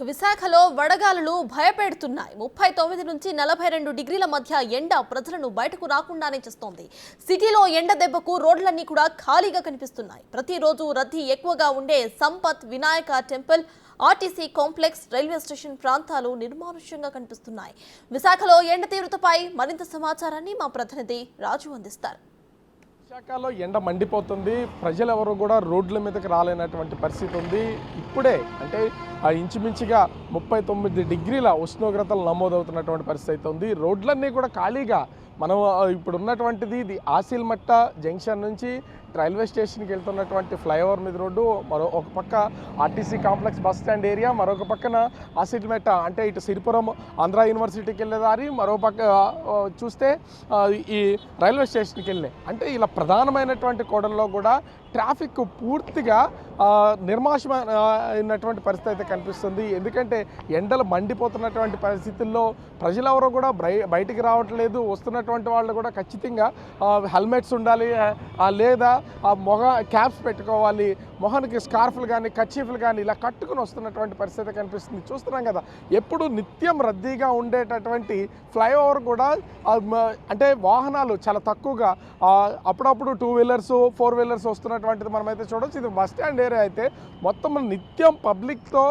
విశాఖలో వడగాలులు భయపెడుతున్నాయి. 39 నుంచి 42 డిగ్రీల మధ్య ఎండ ప్రజలను బయటకు రాకుండానే చేస్తోంది. సిటీలో ఎండ దెబ్బకు రోడ్లన్నీ కూడా ఖాళీగా కనిపిస్తున్నాయి. ప్రతిరోజు రద్దీ ఎక్కువగా ఉండే Sampath Vinayaka temple, RTC complex, railway station ప్రాంతాలు నిర్మానుష్యంగా కనిపిస్తున్నాయి. విశాఖలో ఎండ తీవ్రతపై మరింత సమాచారాన్ని మా ప్రతినిధి రాజు అందిస్తారు. విశాఖలో ఎండ మండిపోతుంది. ప్రజలు ఎవరు కూడా రోడ్ల మీదకి రాలేనటువంటి పరిస్థితి ఉంది. ఇప్పుడే అంటే ఇంచుమించుగా 39 డిగ్రీల ఉష్ణోగ్రతలు నమోదవుతున్నటువంటి పరిస్థితి అయితే ఉంది. రోడ్లన్నీ కూడా ఖాళీగా మనం ఇప్పుడు ఉన్నటువంటిది ఇది ఆసిల్మట్ట జంక్షన్ నుంచి రైల్వే స్టేషన్కి వెళ్తున్నటువంటి ఫ్లైఓవర్ మీద రోడ్డు, ఒక పక్క RTC complex bus stand area, మరొక పక్కన ఆసిల్మెట్ట అంటే ఇటు సిరిపురం ఆంధ్ర యూనివర్సిటీకి వెళ్ళే దారి, మరో పక్క చూస్తే ఈ రైల్వే స్టేషన్కి వెళ్ళే అంటే ఇలా ప్రధానమైనటువంటి కూడల్లో కూడా ట్రాఫిక్ పూర్తిగా నిర్మాషమైనటువంటి పరిస్థితి అయితే కనిపిస్తుంది. ఎందుకంటే ఎండలు మండిపోతున్నటువంటి పరిస్థితుల్లో ప్రజలెవరూ కూడా బయటికి రావట్లేదు. వస్తున్నటువంటి వాళ్ళు కూడా ఖచ్చితంగా హెల్మెట్స్ ఉండాలి, లేదా క్యాప్స్ పెట్టుకోవాలి, మొహానికి స్కార్ఫ్లు కానీ కర్చీఫ్లు కానీ ఇలా కట్టుకుని వస్తున్నటువంటి పరిస్థితి కనిపిస్తుంది. చూస్తున్నాం కదా, ఎప్పుడు నిత్యం రద్దీగా ఉండేటటువంటి ఫ్లైఓవర్ కూడా అంటే వాహనాలు చాలా తక్కువగా, అప్పుడప్పుడు 2 వీలర్స్ 4 వీలర్స్ వస్తున్నటువంటిది మనమైతే చూడవచ్చు. ఇది బస్ స్టాండ్ ఏరియా అయితే మొత్తం నిత్యం పబ్లిక్తో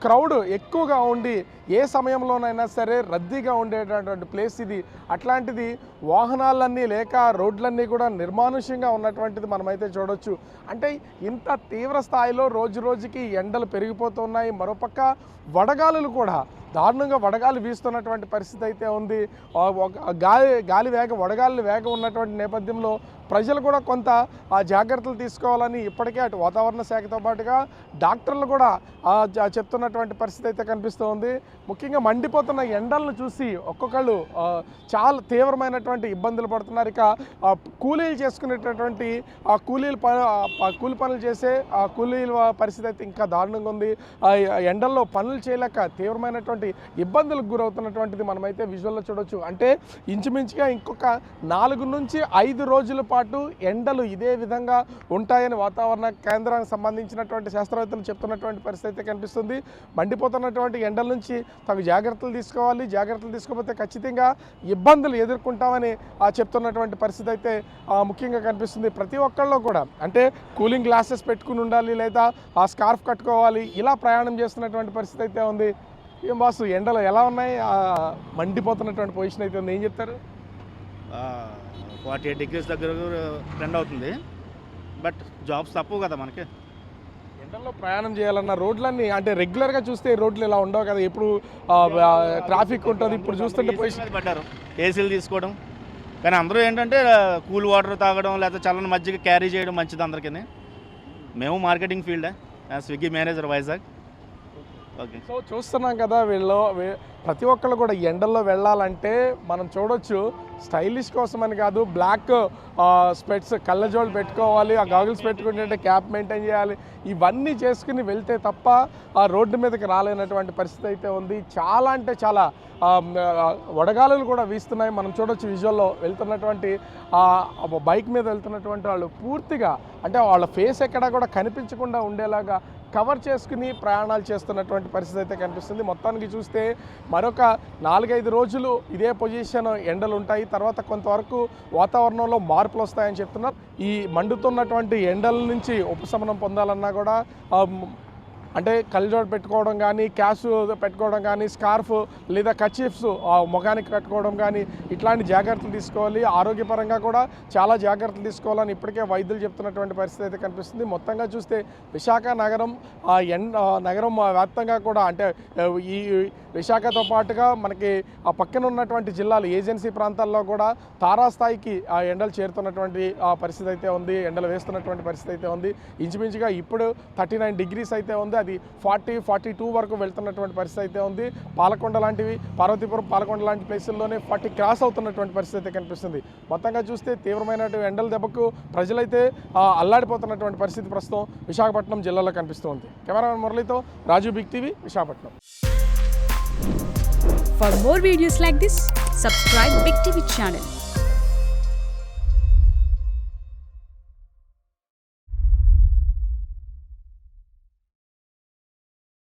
క్రౌడ్ ఎక్కువగా ఉండి ఏ సమయంలోనైనా సరే రద్దీగా ఉండేటటువంటి ప్లేస్ ఇది. అట్లాంటిది వాహనాలన్నీ లేక రోడ్లన్నీ కూడా నిర్మానుష్యంగా ఉన్నటువంటిది మనమైతే చూడవచ్చు. అంటే ఇంత తీవ్ర స్థాయిలో రోజు రోజుకి ఎండలు పెరిగిపోతున్నాయి. మరోపక్క వడగాలులు కూడా దారుణంగా వడగాలి వీస్తున్నటువంటి పరిస్థితి అయితే ఉంది. వడగాలి వేగం ఉన్నటువంటి నేపథ్యంలో ప్రజలు కూడా కొంత జాగ్రత్తలు తీసుకోవాలని ఇప్పటికే అటు వాతావరణ శాఖతో పాటుగా డాక్టర్లు కూడా చెప్తున్నటువంటి పరిస్థితి అయితే కనిపిస్తూ ఉంది. ముఖ్యంగా మండిపోతున్న ఎండలను చూసి ఒక్కొక్కళ్ళు చాలా తీవ్రమైనటువంటి ఇబ్బందులు పడుతున్నారు. ఇక కూలీలు చేసుకునేటటువంటి కూలి పనులు చేసే కూలీల పరిస్థితి అయితే ఇంకా దారుణంగా ఉంది. ఎండల్లో పనులు చేయలేక తీవ్రమైనటువంటి ఇబ్బందులకు గురవుతున్నటువంటిది మనమైతే విజువల్లో చూడవచ్చు. అంటే ఇంచుమించుగా ఇంకొక 4 నుంచి 5 రోజుల పాటు ఎండలు ఇదే విధంగా ఉంటాయని వాతావరణ కేంద్రానికి సంబంధించినటువంటి శాస్త్రవేత్తలు చెప్తున్నటువంటి పరిస్థితి అయితే కనిపిస్తుంది. మండిపోతున్నటువంటి ఎండల నుంచి తగు జాగ్రత్తలు తీసుకోవాలి. జాగ్రత్తలు తీసుకోకపోతే ఖచ్చితంగా ఇబ్బందులు ఎదుర్కొంటామని చెప్తున్నటువంటి పరిస్థితి అయితే ముఖ్యంగా కనిపిస్తుంది. ప్రతి ఒక్కళ్ళు కూడా అంటే కూలింగ్ గ్లాసెస్ పెట్టుకుని ఉండాలి, లేదా ఆ స్కార్ఫ్ కట్టుకోవాలి, ఇలా ప్రయాణం చేస్తున్నటువంటి పరిస్థితి అయితే ఉంది. ఏం బాసు, ఎండలు ఎలా ఉన్నాయి? మండిపోతున్నటువంటి పొజిషన్ అయితే ఉంది, ఏం చెప్తారు? 48 డిగ్రీస్ దగ్గర ట్రెండ్ అవుతుంది. బట్ జాబ్స్ తప్పవు కదా మనకి. ఎండల్లో ప్రయాణం చేయాలన్న రోడ్లన్నీ అంటే రెగ్యులర్గా చూస్తే రోడ్లు ఇలా ఉండవు కదా, ఎప్పుడు ట్రాఫిక్ ఉంటుంది. ఇప్పుడు చూస్తుంటే పొజిషన్ పడ్డారు ఏసీలు తీసుకోవడం, కానీ అందరూ ఏంటంటే కూల్ వాటర్ తాగడం, లేకపోతే చల్లని మజ్జిగ క్యారీ చేయడం మంచిది అందరికీ. మేము మార్కెటింగ్ ఫీల్డే, Swiggy manager Vizag. Okay, so చూస్తున్నాం కదా, ప్రతి ఒక్కళ్ళు కూడా ఎండల్లో వెళ్ళాలంటే మనం చూడొచ్చు స్టైలిష్ కోసం అని కాదు, బ్లాక్ స్పెట్స్ కళ్ళజోళ్ళు పెట్టుకోవాలి, ఆ గాగుల్స్ పెట్టుకుంటే క్యాప్ మెయింటైన్ చేయాలి, ఇవన్నీ చేసుకుని వెళ్తే తప్ప ఆ రోడ్డు మీదకి రాలేనటువంటి పరిస్థితి అయితే ఉంది. చాలా అంటే చాలా వడగాలులు కూడా వీస్తున్నాయి. మనం చూడొచ్చు విజువల్లో వెళ్తున్నటువంటి బైక్ మీద వెళ్తున్నటువంటి వాళ్ళు పూర్తిగా అంటే వాళ్ళ ఫేస్ ఎక్కడా కూడా కనిపించకుండా ఉండేలాగా కవర్ చేసుకుని ప్రయాణాలు చేస్తున్నటువంటి పరిస్థితి అయితే కనిపిస్తుంది. మొత్తానికి చూస్తే మరొక 4-5 రోజులు ఇదే పొజిషన్ ఎండలు ఉంటాయి. తర్వాత కొంతవరకు వాతావరణంలో మార్పులు వస్తాయని చెప్తున్నారు. ఈ మండుతున్నటువంటి ఎండల నుంచి ఉపశమనం పొందాలన్నా కూడా అంటే కళ్ళజోడు పెట్టుకోవడం కానీ, క్యాష్ పెట్టుకోవడం కానీ, స్కార్ఫ్ లేదా కర్చీఫ్స్ ముఖానికి కట్టుకోవడం కానీ ఇట్లాంటి జాగ్రత్తలు తీసుకోవాలి. ఆరోగ్యపరంగా కూడా చాలా జాగ్రత్తలు తీసుకోవాలని ఇప్పటికే వైద్యులు చెప్తున్నటువంటి పరిస్థితి అయితే కనిపిస్తుంది. మొత్తంగా చూస్తే విశాఖ నగరం వ్యాప్తంగా కూడా అంటే ఈ విశాఖతో పాటుగా మనకి ఆ పక్కన ఉన్నటువంటి జిల్లాలు ఏజెన్సీ ప్రాంతాల్లో కూడా తారాస్థాయికి ఎండలు చేరుతున్నటువంటి పరిస్థితి అయితే ఉంది. ఎండలు వేస్తున్నటువంటి పరిస్థితి అయితే ఉంది. ఇంచుమించుగా ఇప్పుడు 39 డిగ్రీస్ అయితే ఉంది. అది 40-42 వరకు వెళ్తున్నటువంటి పరిస్థితి అయితే ఉంది. పాలకొండ లాంటివి, పార్వతీపురం పాలకొండ లాంటి ప్లేసుల్లోనే 40 క్రాస్ అవుతున్నటువంటి పరిస్థితి అయితే కనిపిస్తుంది. మొత్తంగా చూస్తే తీవ్రమైనటువంటి ఎండల దెబ్బకు ప్రజలైతే అల్లాడిపోతున్నటువంటి పరిస్థితి ప్రస్తుతం విశాఖపట్నం జిల్లాలో కనిపిస్తుంది. కెమెరామెన్ మురళితో Raju, big TV, Visakhapatnam. For more videos like this, subscribe Big TV channel.